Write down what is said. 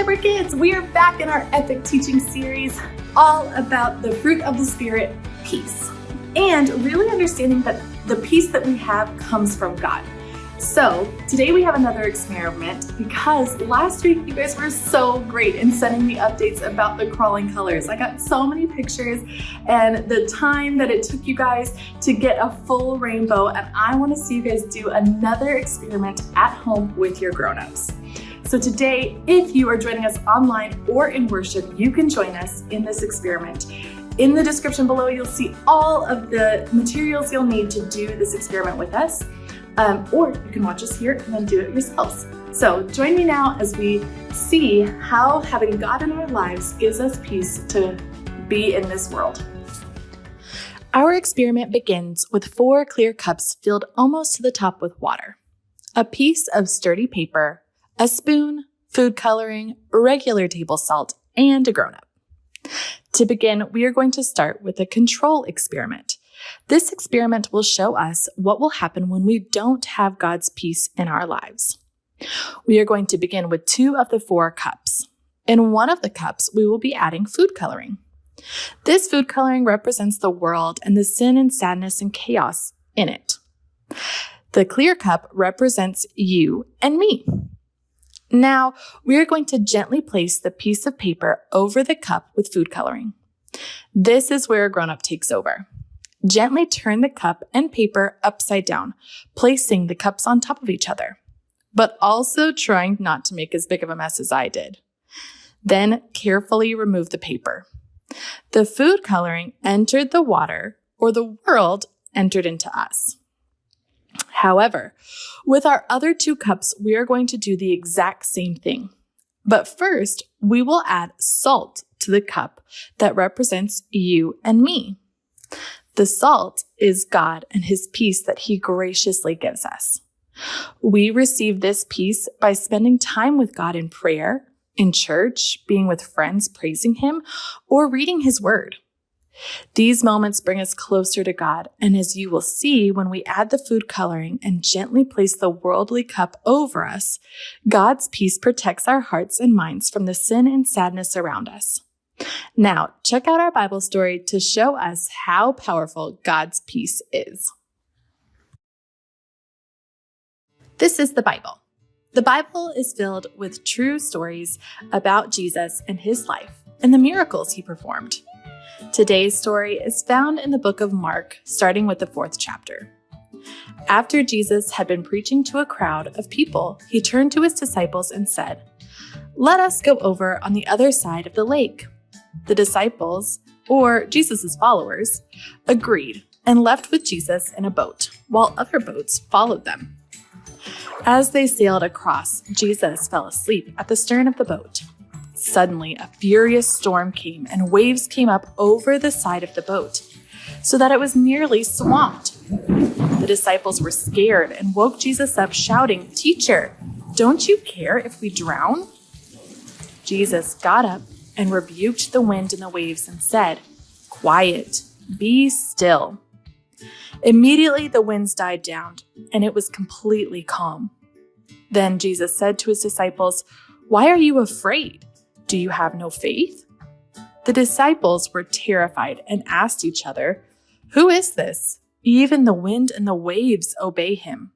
Shepherd Kids, we are back in our epic teaching series all about the fruit of the Spirit, peace, and really understanding that the peace that we have comes from God. So today we have another experiment because last week you guys were so great in sending me updates about the crawling colors. I got so many pictures and the time that it took you guys to get a full rainbow, and I want to see you guys do another experiment at home with your grown-ups. So today, if you are joining us online or in worship, you can join us in this experiment. In the description below, you'll see all of the materials you'll need to do this experiment with us. Or you can watch us here and then do it yourselves. So join me now as we see how having God in our lives gives us peace to be in this world. Our experiment begins with 4 clear cups filled almost to the top with water, a piece of sturdy paper, a spoon, food coloring, regular table salt, and a grown-up. To begin, we are going to start with a control experiment. This experiment will show us what will happen when we don't have God's peace in our lives. We are going to begin with 2 of the 4 cups. In one of the cups, we will be adding food coloring. This food coloring represents the world and the sin and sadness and chaos in it. The clear cup represents you and me. Now, we are going to gently place the piece of paper over the cup with food coloring. This is where a grown-up takes over. Gently turn the cup and paper upside down, placing the cups on top of each other, but also trying not to make as big of a mess as I did. Then carefully remove the paper. The food coloring entered the water, or the world entered into us. However, with our other 2 cups, we are going to do the exact same thing. But first, we will add salt to the cup that represents you and me. The salt is God and His peace that He graciously gives us. We receive this peace by spending time with God in prayer, in church, being with friends praising Him, or reading His Word. These moments bring us closer to God, and as you will see when we add the food coloring and gently place the worldly cup over us, God's peace protects our hearts and minds from the sin and sadness around us. Now, check out our Bible story to show us how powerful God's peace is. This is the Bible. The Bible is filled with true stories about Jesus and His life and the miracles He performed. Today's story is found in the book of Mark, starting with the 4th chapter. After Jesus had been preaching to a crowd of people, He turned to His disciples and said, "Let us go over on the other side of the lake." The disciples, or Jesus' followers, agreed and left with Jesus in a boat, while other boats followed them. As they sailed across, Jesus fell asleep at the stern of the boat. Suddenly, a furious storm came and waves came up over the side of the boat, so that it was nearly swamped. The disciples were scared and woke Jesus up, shouting, "Teacher, don't you care if we drown?" Jesus got up and rebuked the wind and the waves and said, "Quiet, be still." Immediately the winds died down, and it was completely calm. Then Jesus said to His disciples, "Why are you afraid? Do you have no faith?" The disciples were terrified and asked each other, "Who is this? Even the wind and the waves obey Him."